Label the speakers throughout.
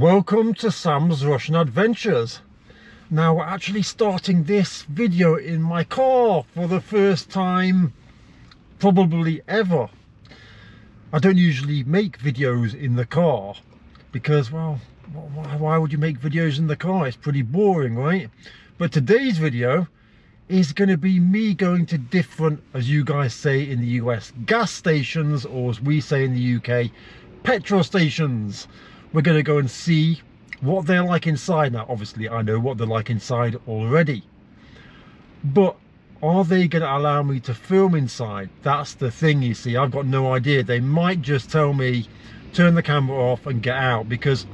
Speaker 1: Welcome to Sam's Russian Adventures. Now we're actually starting this video in my car for the first time probably ever. I don't usually make videos in the car because, well, why would you make videos in the car? It's pretty boring, right? But today's video is going to be me going to different, as you guys say in the US, gas stations, or as we say in the UK, petrol stations. We're going to go and see what they're like inside. Now obviously I know what they're like inside already, but are they going to allow me to film inside? That's the thing, you see. I've got no idea. They might just tell me turn the camera off and get out, because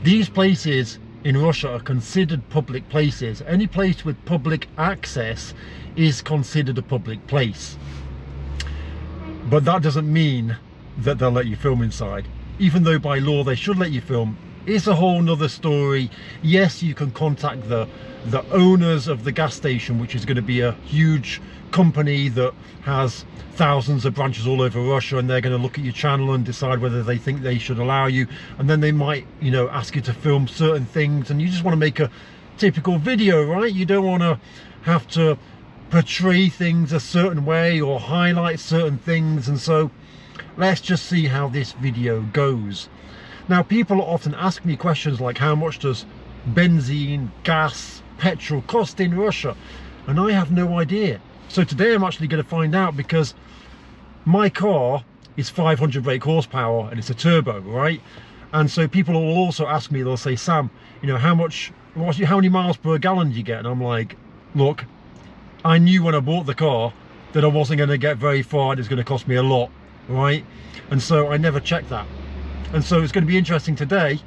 Speaker 1: these places in Russia are considered public places. Any place with public access is considered a public place, but that doesn't mean that they'll let you film inside. Even though by law they should let you film, it's a whole nother story. Yes, you can contact the owners of the gas station, which is going to be a huge company that has thousands of branches all over Russia, and they're going to look at your channel and decide whether they think they should allow you, and then they might, you know, ask you to film certain things, and you just want to make a typical video, right? You don't want to have to portray things a certain way or highlight certain things. And so let's just see how this video goes. Now, people often ask me questions like, how much does benzene, gas, petrol cost in Russia? And I have no idea. So today I'm actually going to find out, because my car is 500 brake horsepower and it's a turbo, right? And so people will also ask me, they'll say, Sam, you know, how many miles per gallon do you get? And I'm like, look, I knew when I bought the car that I wasn't going to get very far and it's going to cost me a lot, right? And so I never checked that. And so it's going to be interesting today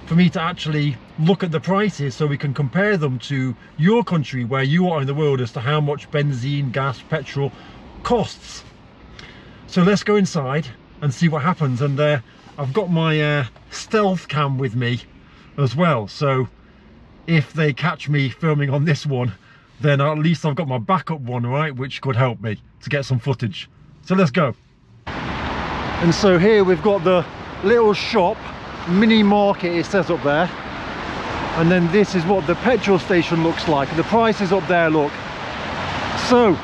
Speaker 1: for me to actually look at the prices so we can compare them to your country, where you are in the world, as to how much benzene, gas, petrol costs. So let's go inside and see what happens. And I've got my stealth cam with me as well, so if they catch me filming on this one, then at least I've got my backup one, right, which could help me to get some footage. So let's go. And so here we've got the little shop, mini market it says up there, and then this is what the petrol station looks like. The price is up there, look. So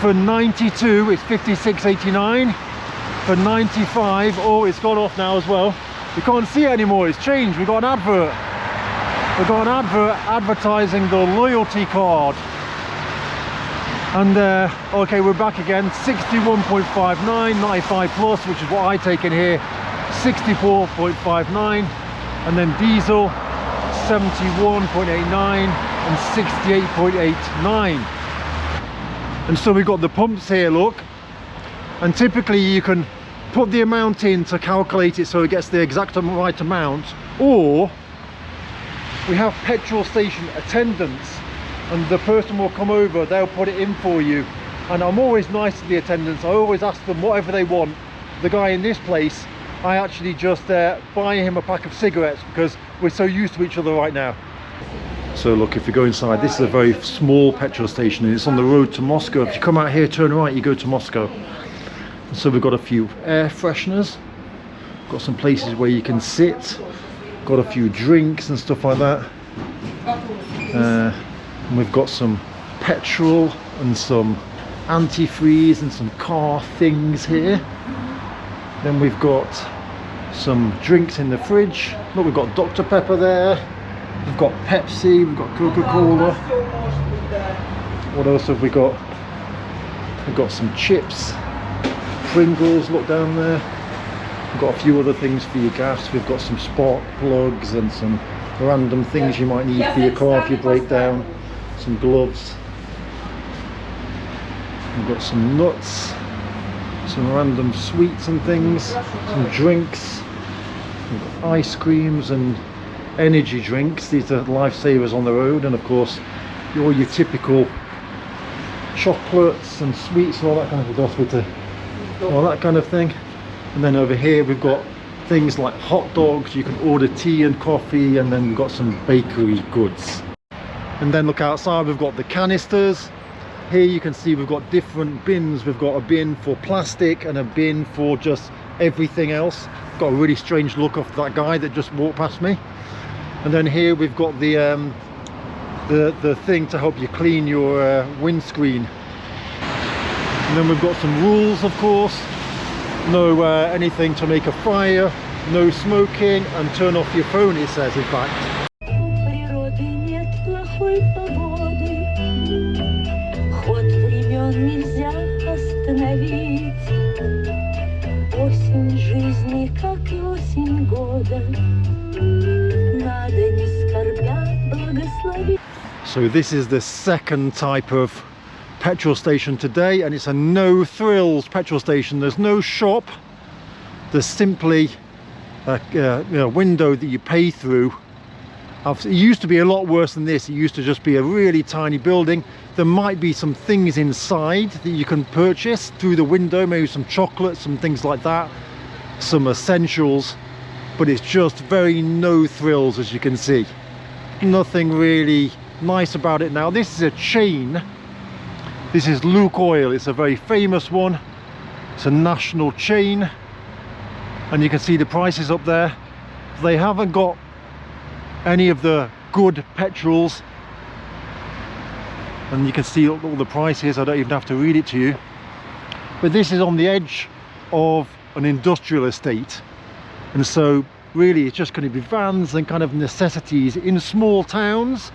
Speaker 1: for 92 it's 56.89. for 95, oh, it's gone off now as well, you can't see it anymore, it's changed. We've got an advert, advertising the loyalty card. And okay, we're back again. 61.59, 95 plus, which is what I take in here, 64.59, and then diesel 71.89 and 68.89. And so we've got the pumps here, look, and typically you can put the amount in to calculate it so it gets the exact right amount, or we have petrol station attendants, and the person will come over, they'll put it in for you. And I'm always nice to the attendants, I always ask them whatever they want. The guy in this place, I actually just buy him a pack of cigarettes, because we're so used to each other right now. So look, if you go inside, this is a very small petrol station and it's on the road to Moscow. If you come out here, turn right, you go to Moscow. So we've got a few air fresheners, got some places where you can sit, got a few drinks and stuff like that. And we've got some petrol and some antifreeze and some car things here. Then we've got some drinks in the fridge. Look, we've got Dr. Pepper there, we've got Pepsi, we've got Coca-Cola. What else have we got? We've got some chips, Pringles, look down there. We've got a few other things for your gas. We've got some spark plugs and some random things you might need for your car if you break down. Some gloves. We've got some nuts, some random sweets and things, some drinks. We've got ice creams and energy drinks. These are lifesavers on the road, and of course all your typical chocolates and sweets and all that kind of stuff, with all that kind of thing. And then over here we've got things like hot dogs, you can order tea and coffee, and then we've got some bakery goods. And then look outside, we've got the canisters. Here you can see we've got different bins. We've got a bin for plastic and a bin for just everything else. got a really strange look off that guy that just walked past me. And then here we've got the thing to help you clean your windscreen. And then we've got some rules, of course. No anything to make a fire, no smoking, and turn off your phone, it says, in fact. So this is the second type of petrol station today, and it's a no thrills petrol station. There's no shop, there's simply a window that you pay through. It used to be a lot worse than this. It used to just be a really tiny building. There might be some things inside that you can purchase through the window, maybe some chocolates, some things like that, some essentials, but it's just very no thrills, as you can see. Nothing really nice about it. Now this is a chain. This is Lukoil. It's a very famous one. It's a national chain, and you can see the prices up there. They haven't got any of the good petrols, and you can see all the prices. I don't even have to read it to you, but this is on the edge of an industrial estate, and so really it's just going to be vans and kind of necessities. In small towns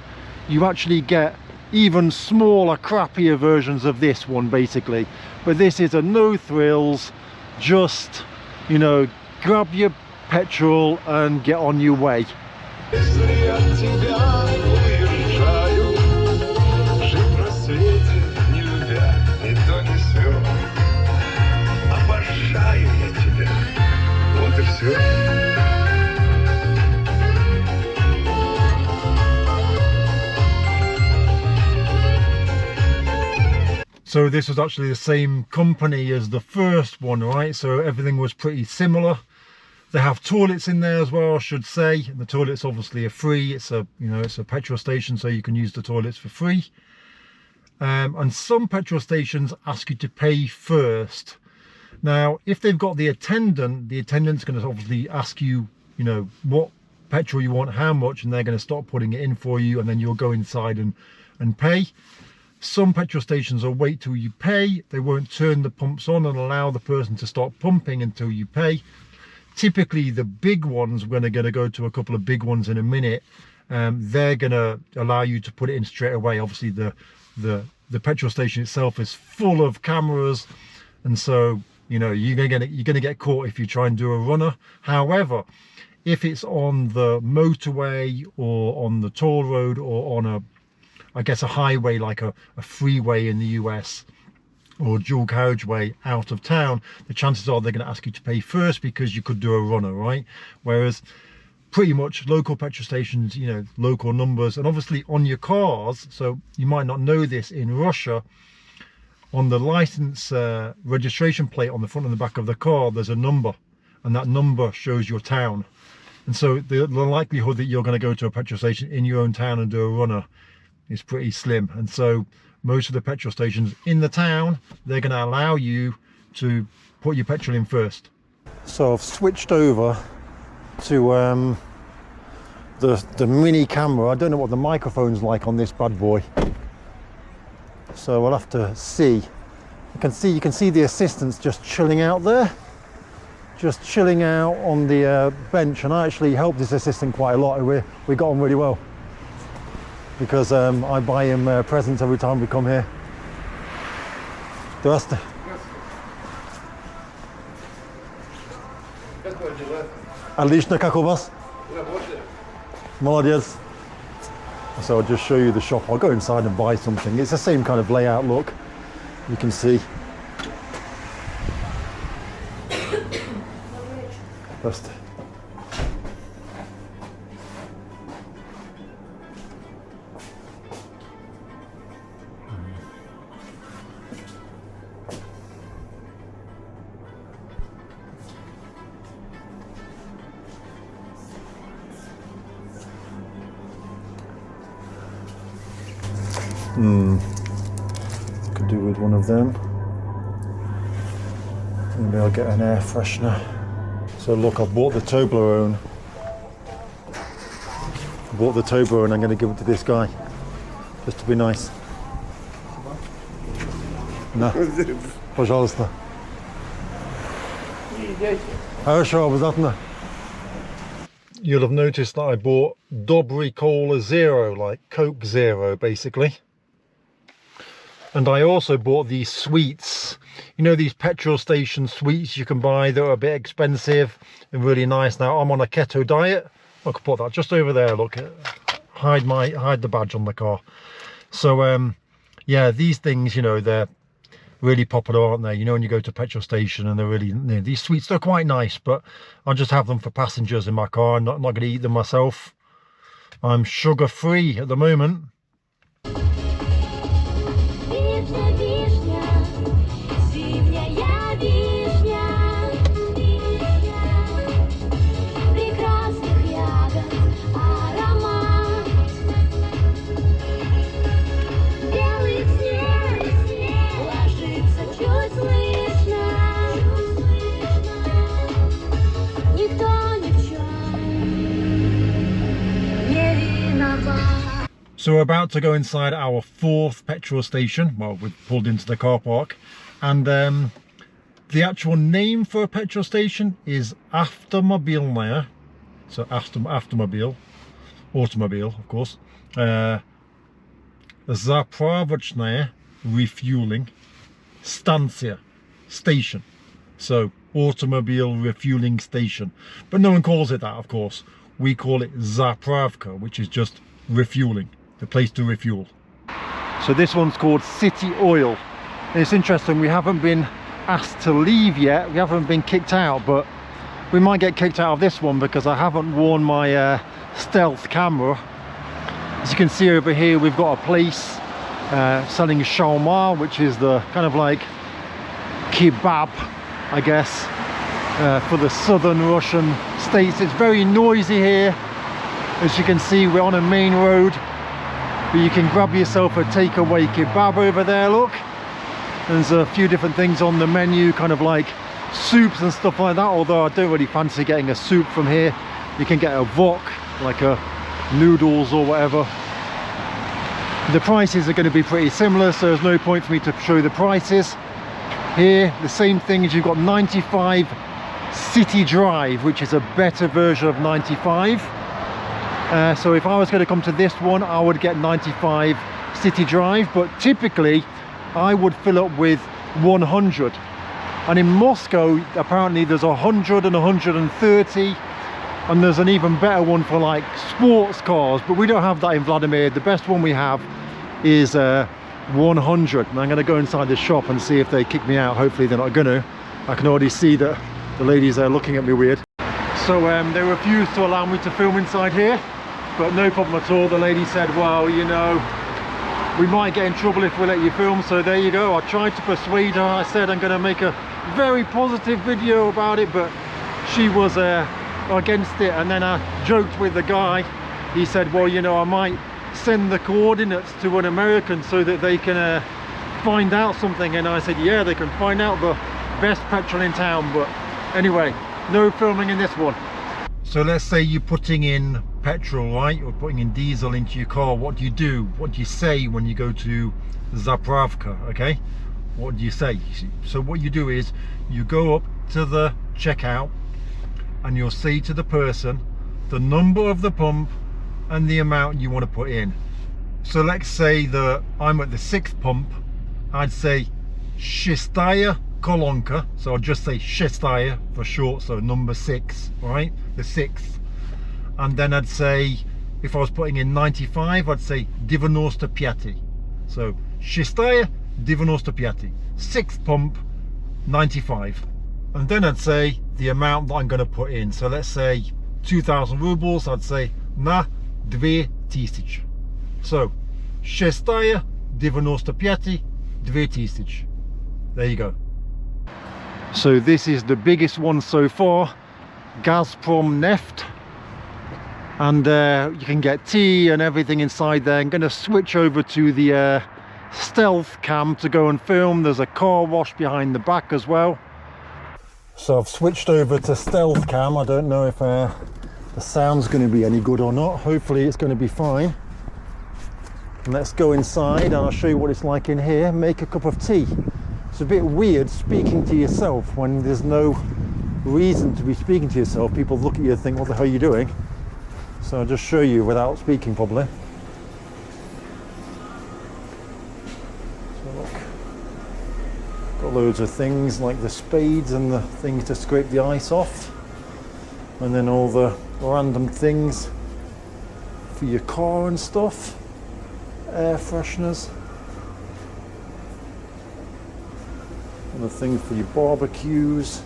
Speaker 1: you actually get even smaller, crappier versions of this one, basically. But this is a no thrills, just, you know, grab your petrol and get on your way. So this was actually the same company as the first one, right? So everything was pretty similar. They have toilets in there as well, I should say. The toilets obviously are free. It's a, you know, it's a petrol station, so you can use the toilets for free. And some petrol stations ask you to pay first. Now, if they've got the attendant's going to obviously ask you, you know, what petrol you want, how much, and they're going to start putting it in for you, and then you'll go inside and pay. Some petrol stations will wait till you pay. They won't turn the pumps on and allow the person to start pumping until you pay. Typically the big ones, we're going to go to a couple of big ones in a minute, they're going to allow you to put it in straight away. Obviously the petrol station itself is full of cameras, and so, you know, you're going to get caught if you try and do a runner. However, if it's on the motorway or on the toll road or on a, I guess, a highway like a freeway in the US, or dual carriageway out of town, the chances are they're going to ask you to pay first because you could do a runner, right? Whereas pretty much local petrol stations, you know, local numbers, and obviously on your cars, so you might not know this, in Russia, on the license registration plate on the front and the back of the car, there's a number, and that number shows your town. And so the likelihood that you're going to go to a petrol station in your own town and do a runner is pretty slim. And so most of the petrol stations in the town, they're going to allow you to put your petrol in first. So I've switched over to the mini camera. I don't know what the microphone's like on this bad boy, so we'll have to see. You can see the assistants just chilling out there, just chilling out on the bench, and I actually helped this assistant quite a lot. We got on really well, because I buy him presents every time we come here. Zdraste. Отлично, как у вас? Молодец. So I'll just show you the shop. I'll go inside and buy something. It's the same kind of layout look, you can see. Just could do with one of them. Maybe I'll get an air freshener. So look, I've bought the Toblerone. Bought the Toblerone, I'm going to give it to this guy, just to be nice. No, пожалуйста. Хорошо, обязательно. You'll have noticed that I bought Dobry Cola Zero, like Coke Zero basically. And I also bought these sweets, you know, these petrol station sweets you can buy that are a bit expensive and really nice. Now I'm on a keto diet. I could put that just over there, look, hide the badge on the car. So yeah, these things, you know, they're really popular, aren't they? You know, when you go to a petrol station, and they're really, you know, these sweets, they're quite nice, but I'll just have them for passengers in my car. I'm not going to eat them myself. I'm sugar free at the moment. So we're about to go inside our 4th petrol station. Well, we've pulled into the car park, and the actual name for a petrol station is Автомобильная. So automobile, of course. Zapravочная refueling станция, station. So automobile refueling station, but no one calls it that, of course. We call it Zapravka, which is just refueling, the place to refuel. So this one's called City Oil. And it's interesting, we haven't been asked to leave yet, we haven't been kicked out, but we might get kicked out of this one because I haven't worn my stealth camera. As you can see over here, we've got a place selling shawarma, which is the kind of like kebab, I guess, for the southern Russian states. It's very noisy here. As you can see, we're on a main road, but you can grab yourself a takeaway kebab over there, look. There's a few different things on the menu, kind of like soups and stuff like that, although I don't really fancy getting a soup from here. You can get a wok, like a noodles or whatever. The prices are going to be pretty similar, so there's no point for me to show you the prices. Here, the same thing as you've got 95 City Drive, which is a better version of 95. So if I was going to come to this one, I would get 95 City Drive, but typically I would fill up with 100. And in Moscow, apparently there's 100 and 130, and there's an even better one for like sports cars, but we don't have that in Vladimir. The best one we have is 100. And I'm going to go inside the shop and see if they kick me out. Hopefully they're not going to. I can already see that the ladies are looking at me weird. So they refused to allow me to film inside here, but no problem at all. The lady said, well, you know, we might get in trouble if we let you film. So there you go. I tried to persuade her. I said I'm going to make a very positive video about it, but she was against it. And then I joked with the guy. He said, well, you know, I might send the coordinates to an American so that they can find out something. And I said, yeah, they can find out the best petrol in town. But anyway, no filming in this one. So let's say you're putting in petrol, right? You're putting in diesel into your car. What do you do? What do you say when you go to Zapravka, okay? What do you say? So what you do is you go up to the checkout and you'll say to the person the number of the pump and the amount you want to put in. So let's say that I'm at the 6th pump. I'd say Shestaya Kolonka, so I'll just say Shestaya for short, so number 6, right? The 6th. And then I'd say, if I was putting in 95, I'd say 95. So Shestaya 95, 6th pump 95. And then I'd say the amount that I'm going to put in. So let's say 2,000 rubles, I'd say na 2000. So Shestaya 95, 2000. There you go. So this is the biggest one so far, Gazprom Neft, and you can get tea and everything inside there. I'm going to switch over to the stealth cam to go and film. There's a car wash behind the back as well. So I've switched over to stealth cam. I don't know if the sound's going to be any good or not. Hopefully it's going to be fine. And let's go inside and I'll show you what it's like in here. Make a cup of tea. It's a bit weird speaking to yourself when there's no reason to be speaking to yourself. People look at you and think, what the hell are you doing? So I'll just show you without speaking probably. So look, got loads of things like the spades and the things to scrape the ice off, and then all the random things for your car and stuff, air fresheners, and the things for your barbecues,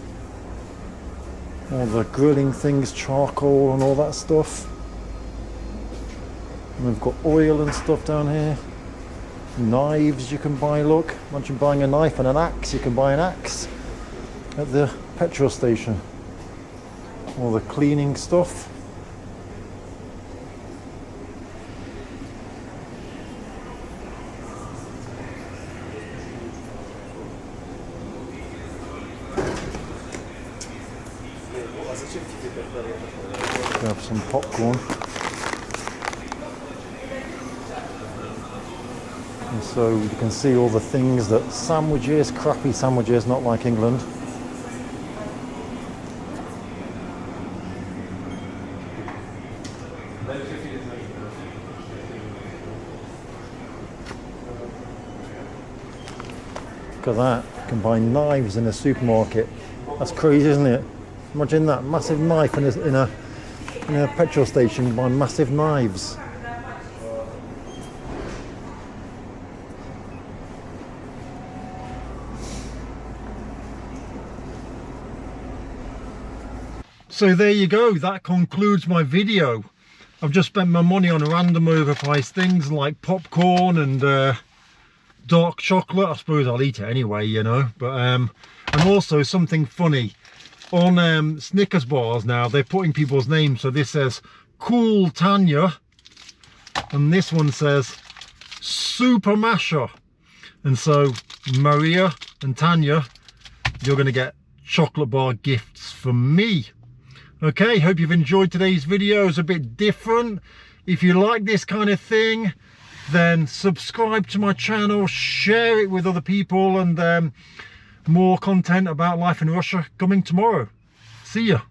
Speaker 1: all the grilling things, charcoal and all that stuff. And we've got oil and stuff down here. Knives you can buy, look. Imagine buying a knife and an axe. You can buy an axe at the petrol station. All the cleaning stuff. Have some popcorn. And so you can see all the things that sandwiches, crappy sandwiches, not like England. Look at that, you can buy knives in a supermarket. That's crazy, isn't it? Imagine that, massive knife in a petrol station, you buy massive knives. So there you go, that concludes my video. I've just spent my money on random overpriced things like popcorn and dark chocolate. I suppose I'll eat it anyway, you know. But and also something funny. On Snickers bars now, they're putting people's names. So this says Cool Tanya, and this one says Super Masher. And so Maria and Tanya, you're going to get chocolate bar gifts from me. Okay, hope you've enjoyed today's video. It's a bit different. If you like this kind of thing, then subscribe to my channel, share it with other people, and more content about life in Russia coming tomorrow. See ya.